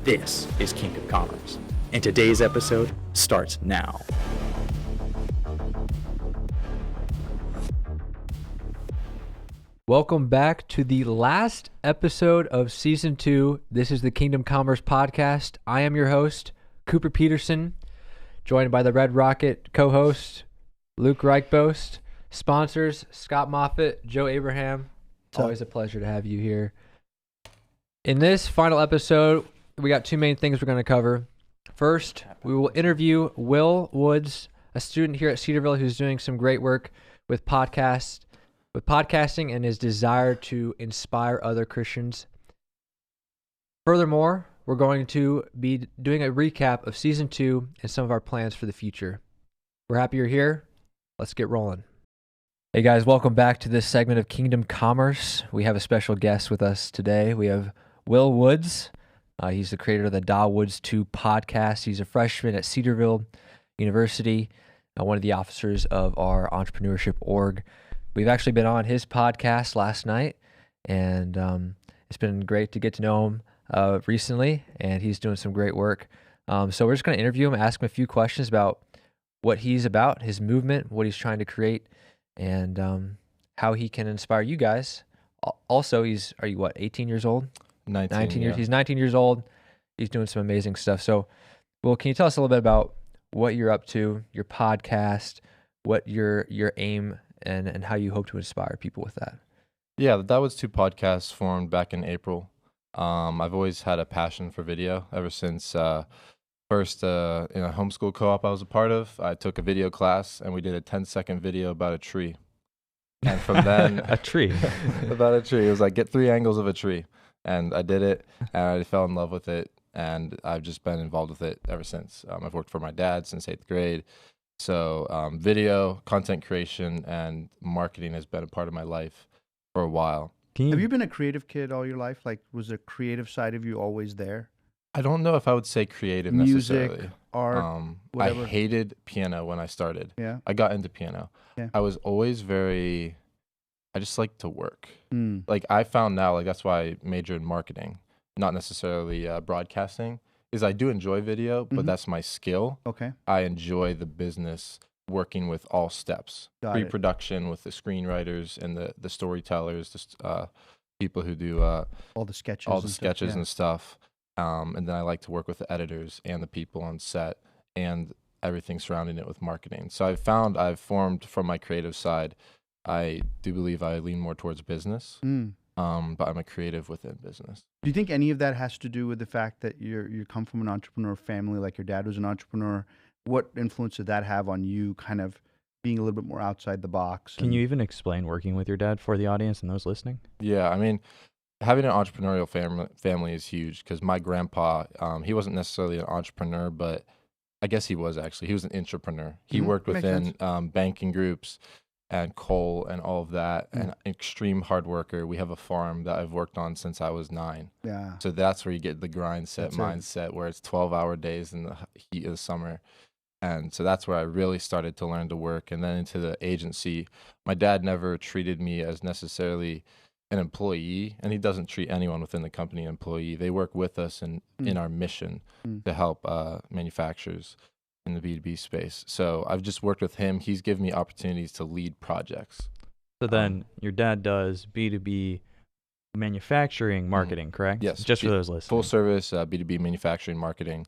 This is Kingdom Commerce, and today's episode starts now. Welcome back to the last episode of Season 2. This is the Kingdom Commerce Podcast. I am your host, Cooper Peterson, joined by the Red Rocket co-host, Luke Reichbost, sponsors, Scott Moffitt, Joe Abraham. It's always a pleasure to have you here. In this final episode, we got two main things we're going to cover. First, we will interview Will Woods, a student here at Cedarville who's doing some great work with podcasting and his desire to inspire other Christians. Furthermore, we're going to be doing a recap of Season 2 and some of our plans for the future. We're happy you're here. Let's get rolling. Hey guys, welcome back to this segment of Kingdom Commerce. We have a special guest with us today. We have Will Woods. He's the creator of the Da Woods 2 podcast. He's a freshman at Cedarville University, one of the officers of our entrepreneurship org. We've actually been on his podcast last night, and it's been great to get to know him recently, and he's doing some great work. So we're just going to interview him, ask him a few questions about what he's about, his movement, what he's trying to create, and how he can inspire you guys. Also, are you 18 years old? 19 years. He's 19 years old. He's doing some amazing stuff. So, Will, can you tell us a little bit about what you're up to, your podcast, what your aim, and how you hope to inspire people with that? Yeah, the That Was 2 podcast formed back in April. I've always had a passion for video ever since first in a homeschool co-op I was a part of. I took a video class and we did a 10-second video about a tree. And from then... A tree? About a tree. It was like, get 3 angles of a tree. And I did it, and I fell in love with it, and I've just been involved with it ever since. I've worked for my dad since 8th grade. So video, content creation, and marketing has been a part of my life for a while. Have you been a creative kid all your life? Like, was the creative side of you always there? I don't know if I would say creative Music, necessarily. art, whatever. I hated piano when I started. Yeah. I got into piano. Yeah. I was always I just like to work. Mm. Like I found now, like that's why I majored in marketing, not necessarily broadcasting, is I do enjoy video, but that's my skill. Okay. I enjoy the business working with all steps, pre-production with the screenwriters and the storytellers, the people who do all the sketches and stuff. And then I like to work with the editors and the people on set and everything surrounding it with marketing. So I've formed from my creative side. I do believe I lean more towards business, but I'm a creative within business. Do you think any of that has to do with the fact that you come from an entrepreneur family, like your dad was an entrepreneur? What influence did that have on you kind of being a little bit more outside the box? Can you even explain working with your dad for the audience and those listening? Yeah, I mean, having an entrepreneurial family is huge because my grandpa, he wasn't necessarily an entrepreneur, but I guess he was actually. He was an intrapreneur. He worked within banking groups and coal and all of that, and an extreme hard worker. We have a farm that I've worked on since I was 9. Yeah. So that's where you get the grind set mindset, where it's 12-hour days in the heat of the summer. And so that's where I really started to learn to work. And then into the agency, my dad never treated me as necessarily an employee, and he doesn't treat anyone within the company an employee. They work with us in our mission to help manufacturers in the B2B space. So I've just worked with him. He's given me opportunities to lead projects. So then your dad does B2B manufacturing marketing, correct? Yes. Just for those listening. Full service B2B manufacturing marketing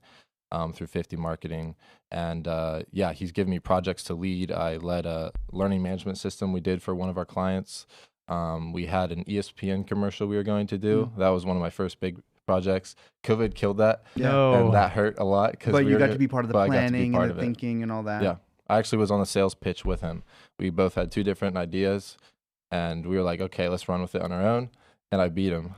through 50 Marketing. And he's given me projects to lead. I led a learning management system we did for one of our clients. We had an ESPN commercial we were going to do. That was one of my first big projects. COVID killed that. No. And that hurt a lot. But you got to be part of the planning and the thinking and all that. Yeah. I actually was on the sales pitch with him. We both had 2 different ideas, and we were like, okay, let's run with it on our own. And I beat him.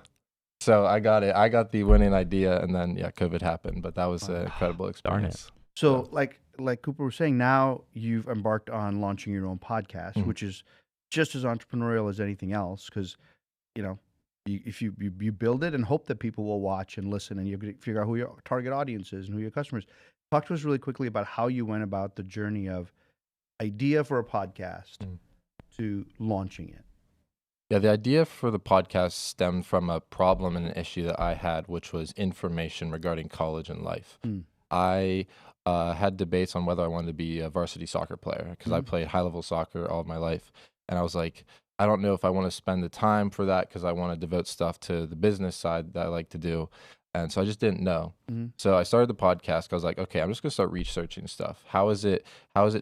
So I got it. I got the winning idea, and then, COVID happened. But that was an incredible experience. So like Cooper was saying, now you've embarked on launching your own podcast, which is just as entrepreneurial as anything else, because, if you build it and hope that people will watch and listen, and you figure out who your target audience is and who your customers. Talk to us really quickly about how you went about the journey of idea for a podcast to launching it. Yeah, the idea for the podcast stemmed from a problem and an issue that I had, which was information regarding college and life. Mm. I had debates on whether I wanted to be a varsity soccer player because I Mhm. played high level soccer all of my life. And I was like, I don't know if I want to spend the time for that because I want to devote stuff to the business side that I like to do. And so I just didn't know. Mhm. So I started the podcast. I was like, okay, I'm just gonna start researching stuff. How is it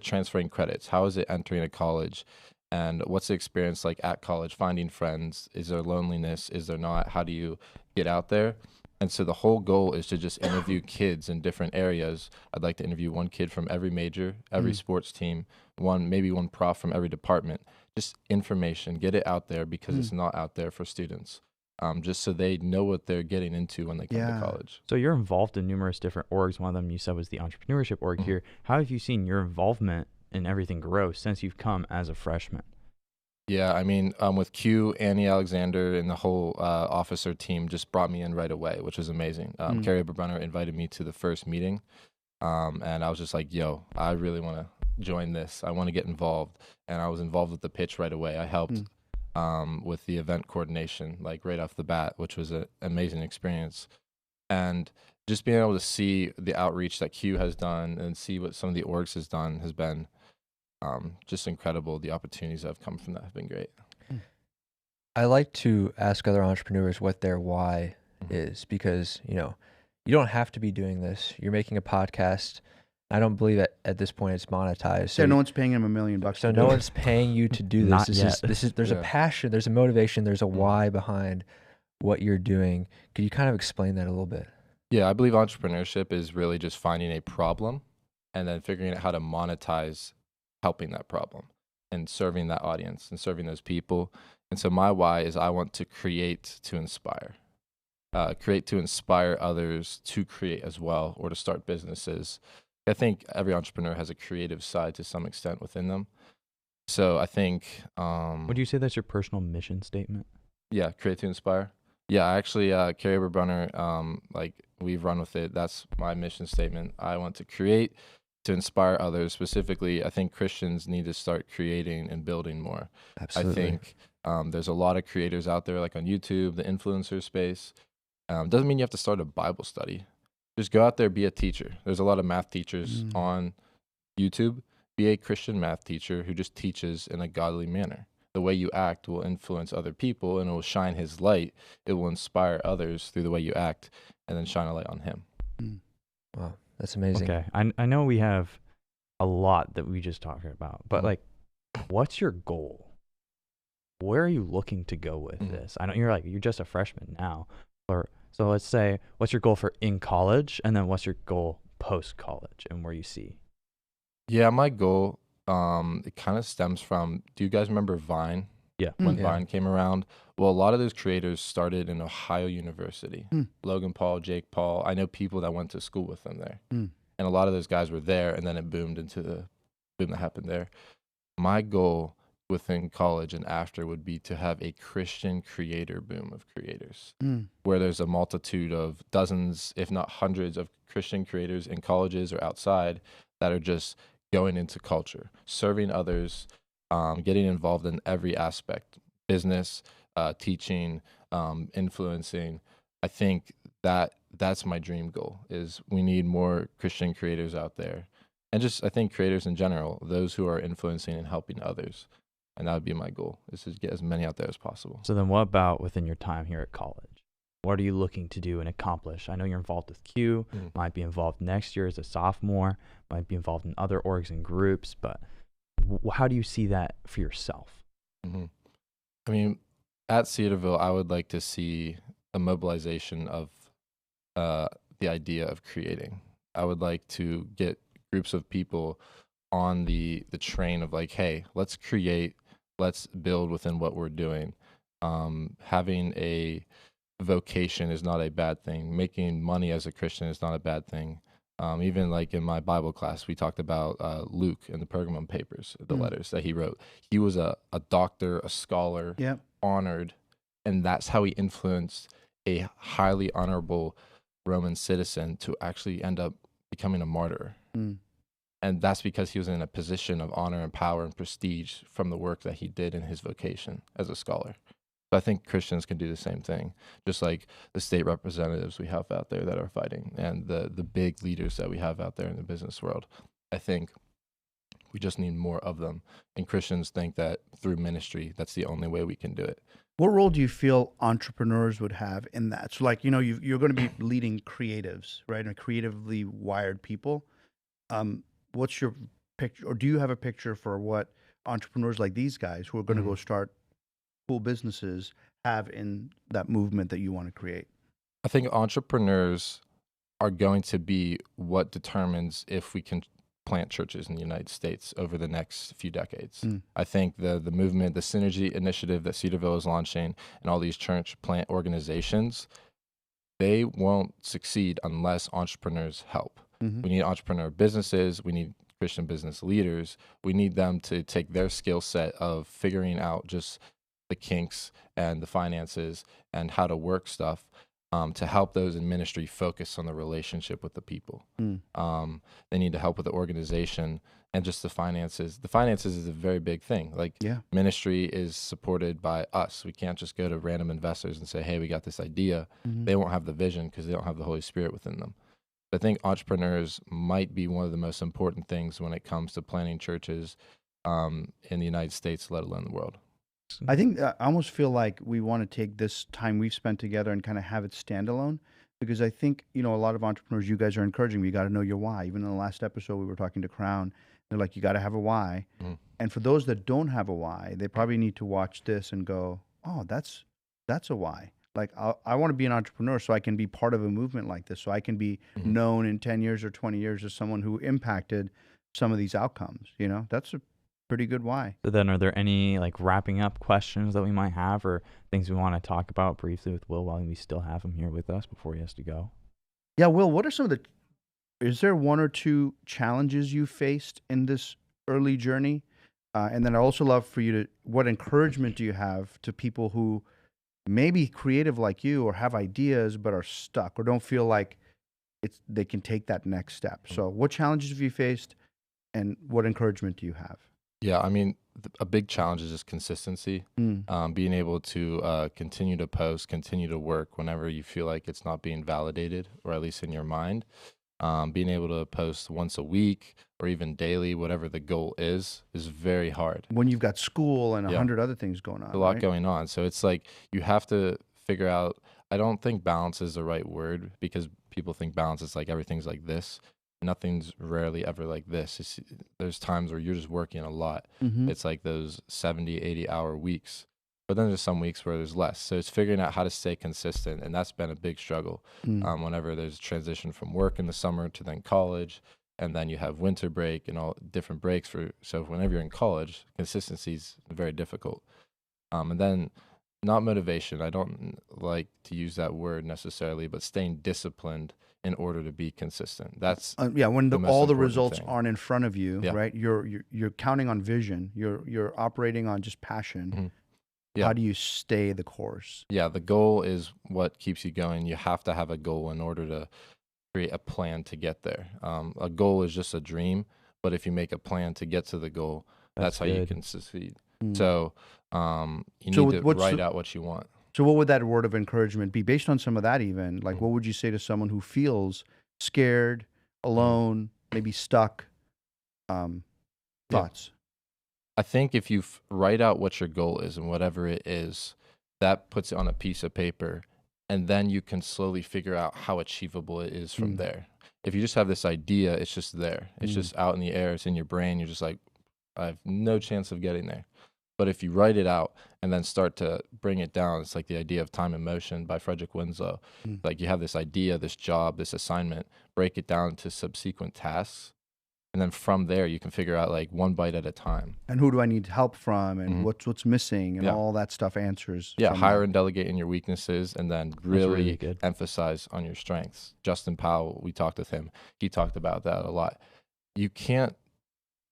transferring credits? How is it entering a college? And what's the experience like at college, finding friends? Is there loneliness? Is there not? How do you get out there? And so the whole goal is to just interview kids in different areas. I'd like to interview one kid from every major, every sports team, maybe one prof from every department. Just information, get it out there because it's not out there for students. Just so they know what they're getting into when they come to college. So you're involved in numerous different orgs. One of them you said was the entrepreneurship org here. How have you seen your involvement in everything grow since you've come as a freshman? Yeah, I mean, with Q, Annie Alexander, and the whole officer team just brought me in right away, which was amazing. Carrie Brunner invited me to the first meeting, and I was just like, yo, I really want to join this. I want to get involved. And I was involved with the pitch right away. I helped with the event coordination, like right off the bat, which was an amazing experience. And just being able to see the outreach that Q has done and see what some of the orgs has done has been just incredible. The opportunities that have come from that have been great. I like to ask other entrepreneurs what their why is because, you don't have to be doing this. You're making a podcast. I don't believe at this point it's monetized. So no one's paying him $1 million. So no one's paying you to do this. Not This is there's a passion, there's a motivation, there's a why behind what you're doing. Could you kind of explain that a little bit? Yeah, I believe entrepreneurship is really just finding a problem and then figuring out how to monetize helping that problem and serving that audience and serving those people. And so my why is I want to create to inspire. Create to inspire others to create as well or to start businesses. I think every entrepreneur has a creative side to some extent within them. So I think Would you say that's your personal mission statement? Yeah, create to inspire. Yeah, actually, Carrie Brunner, like we've run with it. That's my mission statement. I want to create to inspire others. Specifically, I think Christians need to start creating and building more. Absolutely. I think there's a lot of creators out there, like on YouTube, the influencer space. Doesn't mean you have to start a Bible study. Just go out there, be a teacher. There's a lot of math teachers on YouTube. Be a Christian math teacher who just teaches in a godly manner. The way you act will influence other people and it will shine his light. It will inspire others through the way you act and then shine a light on him. Wow, that's amazing. Okay. I know we have a lot that we just talked about, but like, what's your goal? Where are you looking to go with this? I know you're just a freshman now. So let's say, what's your goal for in college? And then what's your goal post-college and where you see? Yeah, my goal, it kind of stems from, do you guys remember Vine? Yeah. When Vine came around? Well, a lot of those creators started in Ohio University. Logan Paul, Jake Paul. I know people that went to school with them there. And a lot of those guys were there, and then it boomed into the boom that happened there. My goal within college and after would be to have a Christian creator boom of creators, where there's a multitude of dozens, if not hundreds of Christian creators in colleges or outside that are just going into culture, serving others, getting involved in every aspect, business, teaching, influencing. I think that's my dream goal is we need more Christian creators out there. And just, I think creators in general, those who are influencing and helping others. And that would be my goal, is to get as many out there as possible. So then what about within your time here at college? What are you looking to do and accomplish? I know you're involved with Q, might be involved next year as a sophomore, might be involved in other orgs and groups, but how do you see that for yourself? I mean, at Cedarville, I would like to see a mobilization of the idea of creating. I would like to get groups of people on the train of like, hey, let's create, let's build within what we're doing. Having a vocation is not a bad thing. Making money as a Christian is not a bad thing. Even like in my Bible class, we talked about Luke and the Pergamum papers, the letters that he wrote. He was a doctor, a scholar, honored, and that's how he influenced a highly honorable Roman citizen to actually end up becoming a martyr. And that's because he was in a position of honor and power and prestige from the work that he did in his vocation as a scholar. So I think Christians can do the same thing, just like the state representatives we have out there that are fighting and the big leaders that we have out there in the business world. I think we just need more of them. And Christians think that through ministry, that's the only way we can do it. What role do you feel entrepreneurs would have in that? So, like, you're going to be leading creatives, right? And creatively wired people. What's your picture, or do you have a picture for what entrepreneurs like these guys who are going to go start cool businesses have in that movement that you want to create? I think entrepreneurs are going to be what determines if we can plant churches in the United States over the next few decades. I think the movement, the synergy initiative that Cedarville is launching, and all these church plant organizations, they won't succeed unless entrepreneurs help. We need entrepreneur businesses. We need Christian business leaders. We need them to take their skill set of figuring out just the kinks and the finances and how to work stuff to help those in ministry focus on the relationship with the people. They need to help with the organization and just the finances. The finances is a very big thing. Like ministry is supported by us. We can't just go to random investors and say, hey, we got this idea. They won't have the vision because they don't have the Holy Spirit within them. I think entrepreneurs might be one of the most important things when it comes to planting churches in the United States, let alone the world. I think I almost feel like we want to take this time we've spent together and kind of have it standalone, because I think, a lot of entrepreneurs, you guys are encouraging me, you got to know your why. Even in the last episode, we were talking to Crown. They're like, you got to have a why. And for those that don't have a why, they probably need to watch this and go, oh, that's a why. Like, I want to be an entrepreneur so I can be part of a movement like this, so I can be known in 10 years or 20 years as someone who impacted some of these outcomes. That's a pretty good why. So then, are there any wrapping up questions that we might have, or things we want to talk about briefly with Will while we still have him here with us before he has to go? Yeah, Will, what are some of is there one or two challenges you faced in this early journey? And then I also love for you what encouragement do you have to people who may be creative like you or have ideas but are stuck or don't feel like they can take that next step? So what challenges have you faced and what encouragement do you have? Yeah, I mean, a big challenge is just consistency. Being able to continue to post, continue to work whenever you feel like it's not being validated, or at least in your mind. Being able to post once a week or even daily, whatever the goal is very hard. When you've got school and 100 other things going on. A lot going on. So it's like you have to figure out, I don't think balance is the right word, because people think balance is like everything's like this. Nothing's rarely ever like this. There's times where you're just working a lot. It's like those 70, 80-hour weeks. But then there's some weeks where there's less. So it's figuring out how to stay consistent, and that's been a big struggle. Whenever there's transition from work in the summer to then college, and then you have winter break and all different breaks. So whenever you're in college, consistency is very difficult. And then not motivation. I don't like to use that word necessarily, but staying disciplined in order to be consistent. That's when all the results thing. Aren't in front of you, right? You're counting on vision. You're operating on just passion. How do you stay the course? Yeah, the goal is what keeps you going. You have to have a goal in order to create a plan to get there. A goal is just a dream, but if you make a plan to get to the goal, that's how you can succeed. So you need to write out what you want. So what would that word of encouragement be based on some of that even? Like, what would you say to someone who feels scared, alone, maybe stuck? Thoughts? I think if you write out what your goal is and whatever it is, that puts it on a piece of paper, and then you can slowly figure out how achievable it is from there. If you just have this idea, it's just there. It's just out in the air. It's in your brain. You're just like, I have no chance of getting there. But if you write it out and then start to bring it down, it's like the idea of time and motion by Frederick Winslow. Like you have this idea, this job, this assignment, break it down to subsequent tasks. And then from there, you can figure out like one bite at a time. And who do I need help from, and what's missing, and all that stuff answers. Yeah, hire and delegate in your weaknesses, and then really emphasize on your strengths. Justin Powell, we talked with him. He talked about that a lot. You can't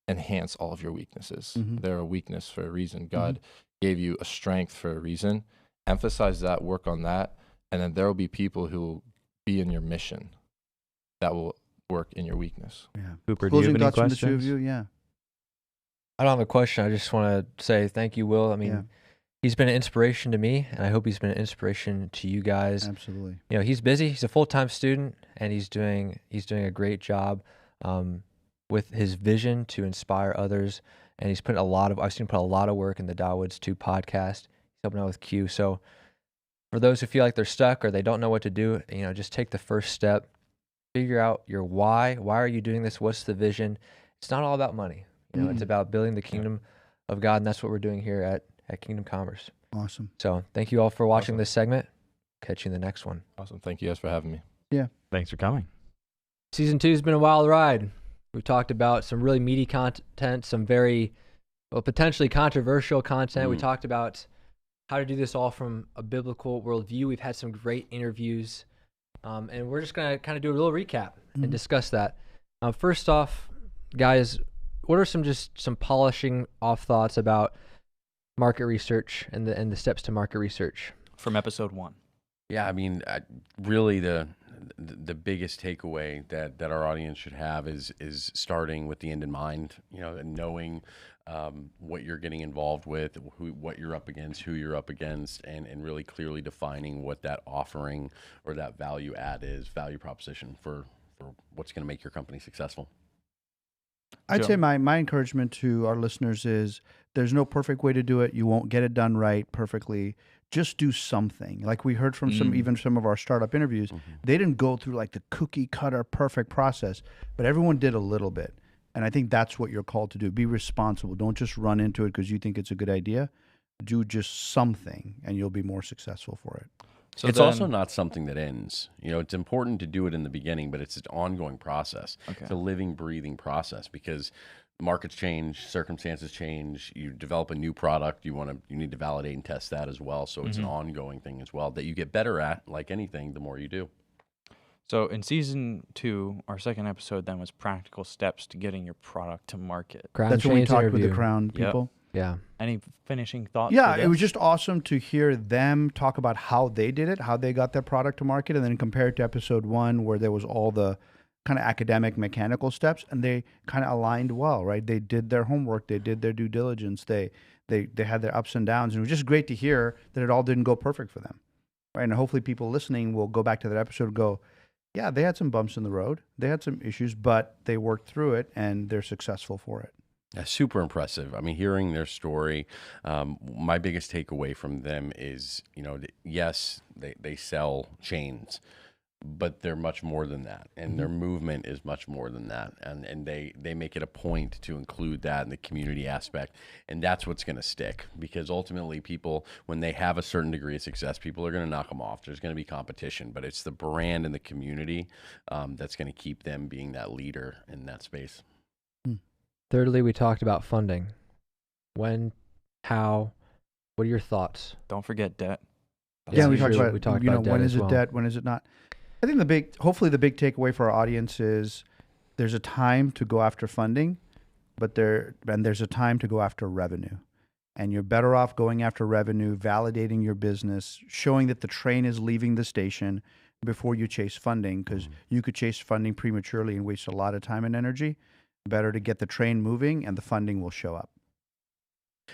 enhance all of your weaknesses. They're a weakness for a reason. God gave you a strength for a reason. Emphasize that, work on that, and then there will be people who will be in your mission that will work in your weakness. Yeah. Cooper, Closing do you have thoughts any from the two of questions? you? Yeah. I don't have a question. I just want to say thank you, Will. I mean, he's been an inspiration to me, and I hope he's been an inspiration to you guys. Absolutely. You know, he's busy. He's a full-time student, and he's doing a great job with his vision to inspire others. And he's put I've seen him put a lot of work in the Dawoods 2 podcast. He's helping out with Q. So for those who feel like they're stuck or they don't know what to do, you know, just take the first step. Figure out your why. Why are you doing this? What's the vision? It's not all about money. You know, it's about building the kingdom of God, and that's what we're doing here at Kingdom Commerce. Awesome. So thank you all for watching this segment. Catch you in the next one. Awesome. Thank you guys for having me. Yeah. Thanks for coming. Season 2 has been a wild ride. We've talked about some really meaty content, some very potentially controversial content. We talked about how to do this all from a biblical worldview. We've had some great interviews. And we're just going to kind of do a little recap and discuss that. First off, guys, what are some polishing off thoughts about market research and the steps to market research? From episode 1. Yeah, I mean, really the biggest takeaway that our audience should have is starting with the end in mind, you know, and knowing what you're getting involved with, what you're up against, who you're up against, and really clearly defining what that offering or that value add is, value proposition for what's going to make your company successful. I'd say my encouragement to our listeners is there's no perfect way to do it. You won't get it done right perfectly. Just do something. Like we heard from some of our startup interviews, they didn't go through like the cookie cutter perfect process, but everyone did a little bit. And I think that's what you're called to do. Be responsible. Don't just run into it because you think it's a good idea. Do just something and you'll be more successful for it. So it's also not something that ends. You know, it's important to do it in the beginning, but it's an ongoing process. Okay. It's a living, breathing process because markets change, circumstances change. You develop a new product, you need to validate and test that as well. So it's an ongoing thing as well that you get better at, like anything, the more you do. So in season 2, our second episode then was practical steps to getting your product to market. That's when we talked with the Crown people. Yeah. Any finishing thoughts? Yeah, it was just awesome to hear them talk about how they did it, how they got their product to market, and then compare it to episode 1 where there was all the kind of academic mechanical steps, and they kind of aligned well, right? They did their homework, they did their due diligence, they had their ups and downs, and it was just great to hear that it all didn't go perfect for them, right? And hopefully people listening will go back to that episode and go, yeah, they had some bumps in the road, they had some issues, but they worked through it and they're successful for it. Super impressive. I mean, hearing their story, my biggest takeaway from them is, you know, yes, they sell chains, but they're much more than that, and their movement is much more than that, and they make it a point to include that in the community aspect, and that's what's going to stick, because ultimately people, when they have a certain degree of success, people are going to knock them off. There's going to be competition, but it's the brand and the community that's going to keep them being that leader in that space. Thirdly, we talked about funding. When, how, what are your thoughts? Don't forget debt. Yeah, we talked about you know, when is it debt, when is it not? I think hopefully the big takeaway for our audience is there's a time to go after funding, but there's a time to go after revenue. And you're better off going after revenue, validating your business, showing that the train is leaving the station before you chase funding, because you could chase funding prematurely and waste a lot of time and energy. Better to get the train moving and the funding will show up.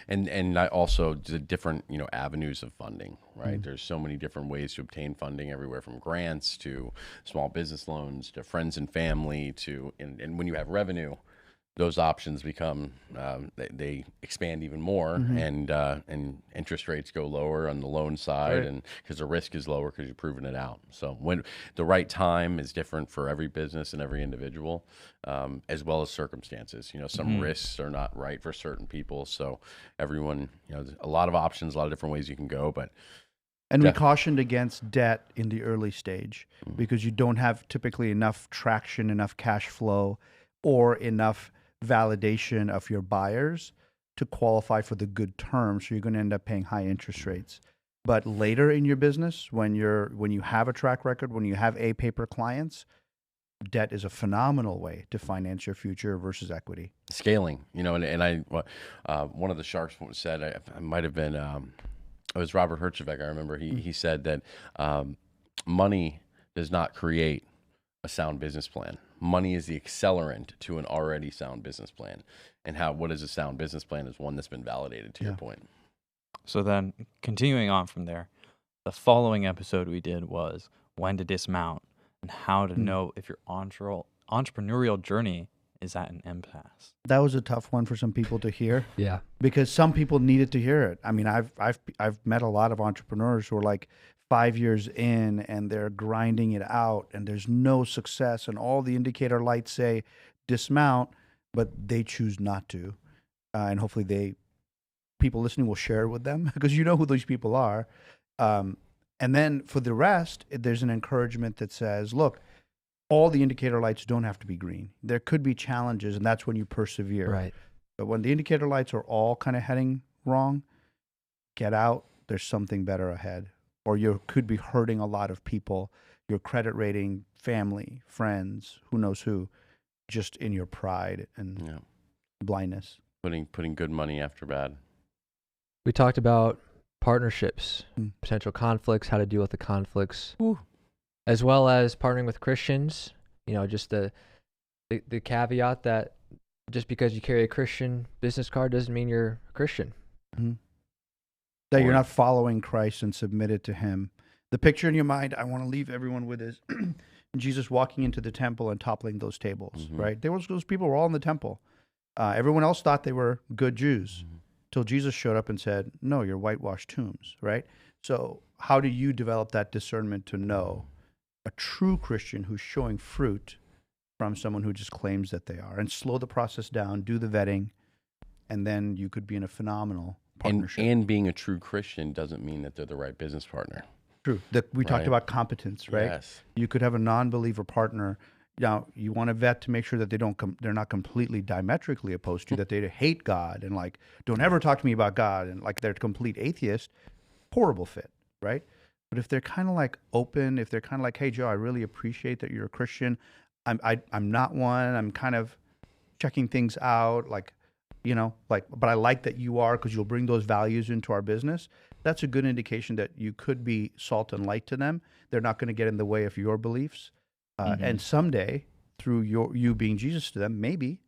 And I also the different, you know, avenues of funding, right? There's so many different ways to obtain funding, everywhere from grants to small business loans to friends and family to, and when you have revenue, those options become, they expand even more, and interest rates go lower on the loan side, right. And because the risk is lower because you've proven it out. So when the right time is different for every business and every individual, as well as circumstances. You know, some risks are not right for certain people. So everyone, you know, there's a lot of options, a lot of different ways you can go, but. And we cautioned against debt in the early stage because you don't have typically enough traction, enough cash flow, or enough validation of your buyers to qualify for the good terms. So you're going to end up paying high interest rates. But later in your business, when you have a track record, when you have A-paper clients, debt is a phenomenal way to finance your future versus equity. Scaling, you know, and one of the sharks said, I might have been, it was Robert Herjavec. I remember he said that money does not create a sound business plan. Money is the accelerant to an already sound business plan. And what is a sound business plan is one that's been validated, to your point. So then, continuing on from there, the following episode we did was when to dismount and how to know if your entrepreneurial journey is at an impasse. That was a tough one for some people to hear. Yeah. Because some people needed to hear it. I mean, I've met a lot of entrepreneurs who are like 5 years in and they're grinding it out and there's no success and all the indicator lights say dismount, but they choose not to. And hopefully people listening will share it with them because you know who those people are. And then for the rest, there's an encouragement that says, look, all the indicator lights don't have to be green. There could be challenges, and that's when you persevere. Right. But when the indicator lights are all kind of heading wrong, get out. There's something better ahead. Or you could be hurting a lot of people, your credit rating, family, friends, who knows who, just in your pride and blindness. Putting good money after bad. We talked about partnerships, potential conflicts, how to deal with the conflicts, as well as partnering with Christians. You know, just the caveat that just because you carry a Christian business card doesn't mean you're a Christian. Mm-hmm. That you're not following Christ and submitted to him. The picture in your mind I want to leave everyone with is Jesus walking into the temple and toppling those tables, right? Those people were all in the temple. Everyone else thought they were good Jews till Jesus showed up and said, no, you're whitewashed tombs, right? So how do you develop that discernment to know a true Christian who's showing fruit from someone who just claims that they are, and slow the process down, do the vetting, and then you could be in a phenomenal partnership. And being a true Christian doesn't mean that they're the right business partner. True. We talked about competence, right? Yes. You could have a non-believer partner. Now, you want to vet to make sure that they're not completely diametrically opposed to you, that they hate God and like, don't ever talk to me about God, and like they're complete atheist. Horrible fit, right? But if they're kind of like open, if they're kind of like, hey, Joe, I really appreciate that you're a Christian. I'm not one. I'm kind of checking things out, like, you know, like, but I like that you are because you'll bring those values into our business. That's a good indication that you could be salt and light to them. They're not going to get in the way of your beliefs. And someday, through you being Jesus to them, maybe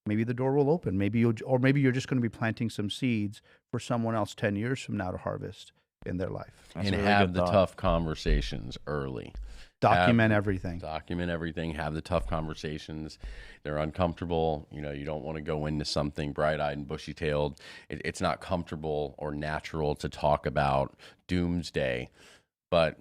the door will open. Maybe you're just going to be planting some seeds for someone else 10 years from now to harvest in their life. That's And a really have good the thought. tough conversations early. Document everything. Document everything. Have the tough conversations. They're uncomfortable. You know, you don't want to go into something bright-eyed and bushy-tailed. It's not comfortable or natural to talk about doomsday. But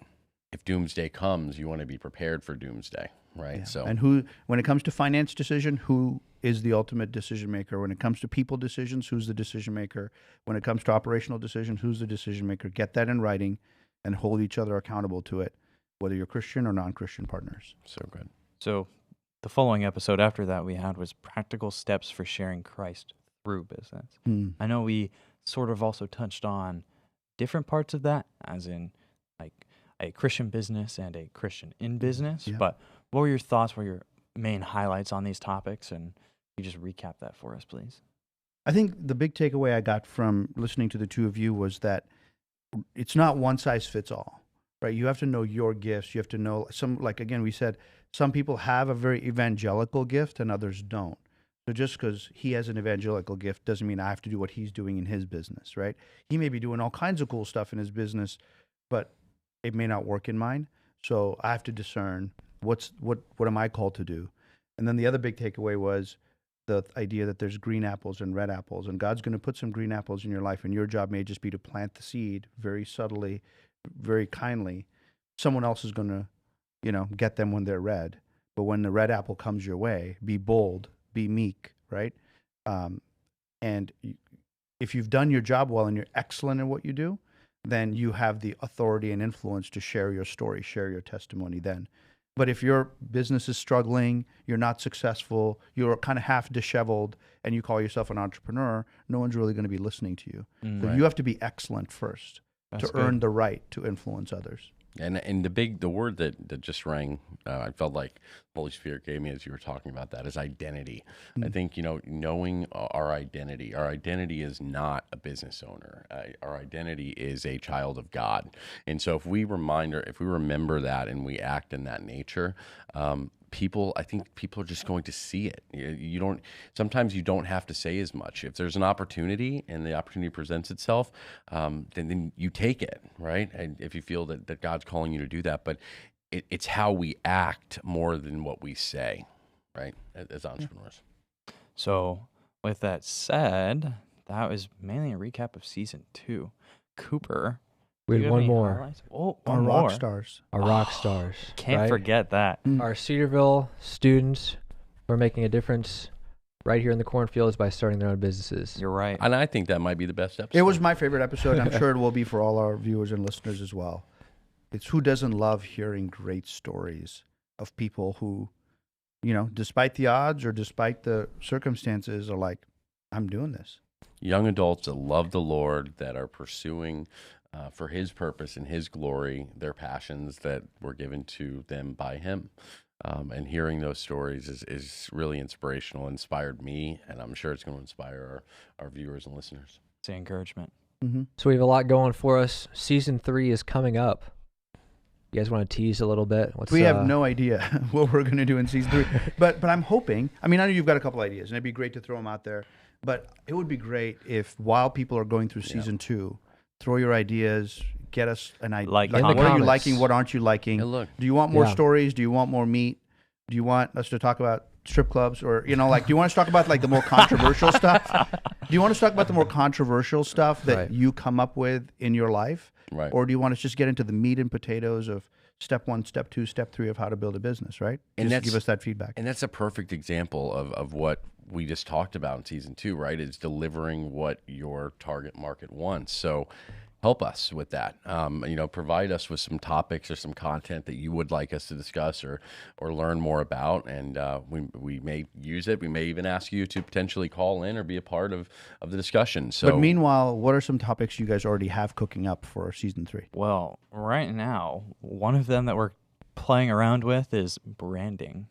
if doomsday comes, you want to be prepared for doomsday, right? Yeah. So, And when it comes to finance decision, who is the ultimate decision maker? When it comes to people decisions, who's the decision maker? When it comes to operational decisions, who's the decision maker? Get that in writing and hold each other accountable to it, whether you're Christian or non-Christian partners. so good. So the following episode after that we had was practical steps for sharing Christ through business. I know we sort of also touched on different parts of that, as in like a Christian business and a Christian in business. Yeah. But what were your thoughts, what were your main highlights on these topics? And you just recap that for us, please. I think the big takeaway I got from listening to the two of you was that it's not one size fits all, right? You have to know your gifts. You have to know again, we said, some people have a very evangelical gift and others don't. So just because he has an evangelical gift doesn't mean I have to do what he's doing in his business, right? He may be doing all kinds of cool stuff in his business, but it may not work in mine. So I have to discern what am I called to do? And then the other big takeaway was the idea that there's green apples and red apples, and God's going to put some green apples in your life, and your job may just be to plant the seed very subtly, very kindly. Someone else is going to, get them when they're red. But when the red apple comes your way, be bold, be meek, right? And if you've done your job well and you're excellent at what you do, then you have the authority and influence to share your story, share your testimony then. But if your business is struggling, you're not successful, you're kind of half disheveled, and you call yourself an entrepreneur, no one's really going to be listening to you. So Right. you have to be excellent first That's to earn good. the right to influence others. And the word that just rang, I felt like Holy Spirit gave me as you were talking about that, is identity. I think, knowing our identity. Our identity is not a business owner. Our identity is a child of God. And so if we remember that and we act in that nature, I think people are just going to see it. Sometimes you don't have to say as much. If there's an opportunity and the opportunity presents itself, then you take it, right? And if you feel that God's calling you to do that, but it's how we act more than what we say, right? As entrepreneurs. So with that said, that was mainly a recap of season 2. Cooper, We do you had have one any more. highlights? Oh, Our one rock more. stars. Our rock stars. Can't right? forget that. Our Cedarville students who are making a difference right here in the cornfields by starting their own businesses. You're right. And I think that might be the best episode. It was my favorite episode. I'm sure it will be for all our viewers and listeners as well. It's who doesn't love hearing great stories of people who, despite the odds or despite the circumstances, are like, I'm doing this. Young adults that love the Lord, that are pursuing for His purpose and His glory, their passions that were given to them by Him. And hearing those stories is really inspirational, inspired me, and I'm sure it's going to inspire our viewers and listeners. It's an encouragement. Mm-hmm. So we have a lot going for us. Season 3 is coming up. You guys want to tease a little bit? We have no idea what we're going to do in season 3, but I'm hoping. I mean, I know you've got a couple ideas, and it'd be great to throw them out there. But it would be great if, while people are going through season 2, throw your ideas, get us an idea. Like what are you comments. liking? What aren't you liking? And look, Do you want more Yeah. stories? Do you want more meat? Do you want us to talk about strip clubs, or do you want us to talk about like the more controversial stuff? Do you want us to talk about the more controversial stuff that Right. you come up with in your life, right. or do you want us to just get into the meat and potatoes of step 1, step 2, step 3 of how to build a business? Right? And Just that's- give us that feedback. And that's a perfect example of what we just talked about in season 2, right? Is delivering what your target market wants. So help us with that. Provide us with some topics or some content that you would like us to discuss or learn more about. And we may use it. We may even ask you to potentially call in or be a part of the discussion. So, But meanwhile, what are some topics you guys already have cooking up for season 3? Well, right now, one of them that we're playing around with is branding.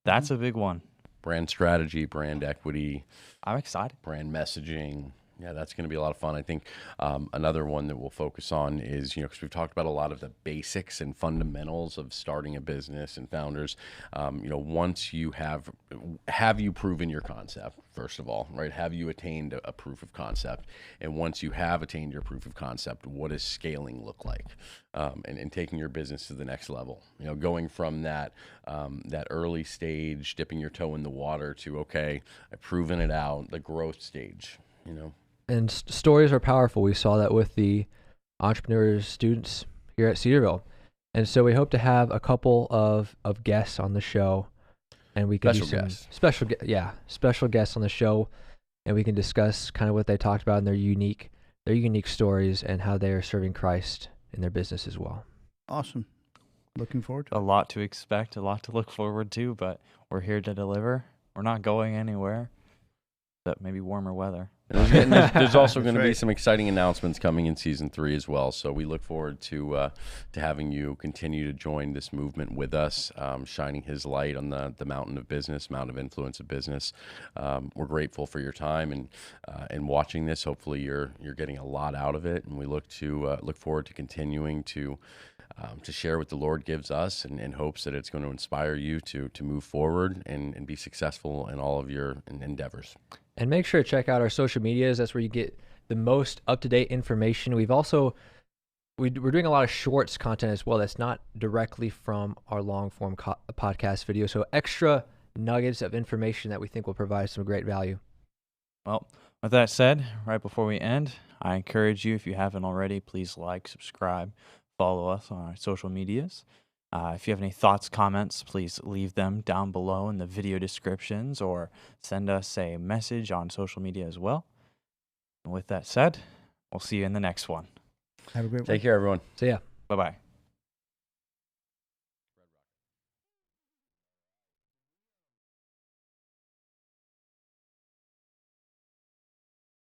That's a big one. brand strategy, brand equity, I'm excited. brand messaging. Yeah, that's going to be a lot of fun. I think another one that we'll focus on is, because we've talked about a lot of the basics and fundamentals of starting a business and founders. Once you have you proven your concept, first of all, right? Have you attained a proof of concept? And once you have attained your proof of concept, what does scaling look like? And taking your business to the next level, going from that early stage, dipping your toe in the water to, okay, I've proven it out, the growth stage, And stories are powerful. We saw that with the entrepreneurs students here at Cedarville. And so we hope to have a couple of guests on the show, and we can Special do some guests. special guests on the show, and we can discuss kind of what they talked about and their unique stories and how they are serving Christ in their business as well. Awesome. Looking forward to A it. lot to expect, a lot to look forward to, but we're here to deliver. We're not going anywhere, but maybe warmer weather. And there's also That's going to be right. some exciting announcements coming in season 3 as well. So we look forward to having you continue to join this movement with us, shining His light on the mountain of business, mountain of influence of business. We're grateful for your time and watching this. Hopefully you're getting a lot out of it, and we look forward to continuing to share what the Lord gives us, and in hopes that it's going to inspire you to move forward and be successful in all of your endeavors. And make sure to check out our social medias. That's where you get the most up-to-date information. We're doing a lot of shorts content as well that's not directly from our long-form podcast video. So extra nuggets of information that we think will provide some great value. Well, with that said, right before we end, I encourage you, if you haven't already, please like, subscribe, follow us on our social medias. If you have any thoughts, comments, please leave them down below in the video descriptions or send us a message on social media as well. And with that said, we'll see you in the next one. Have a great one. Take care, everyone. So yeah. Bye-bye.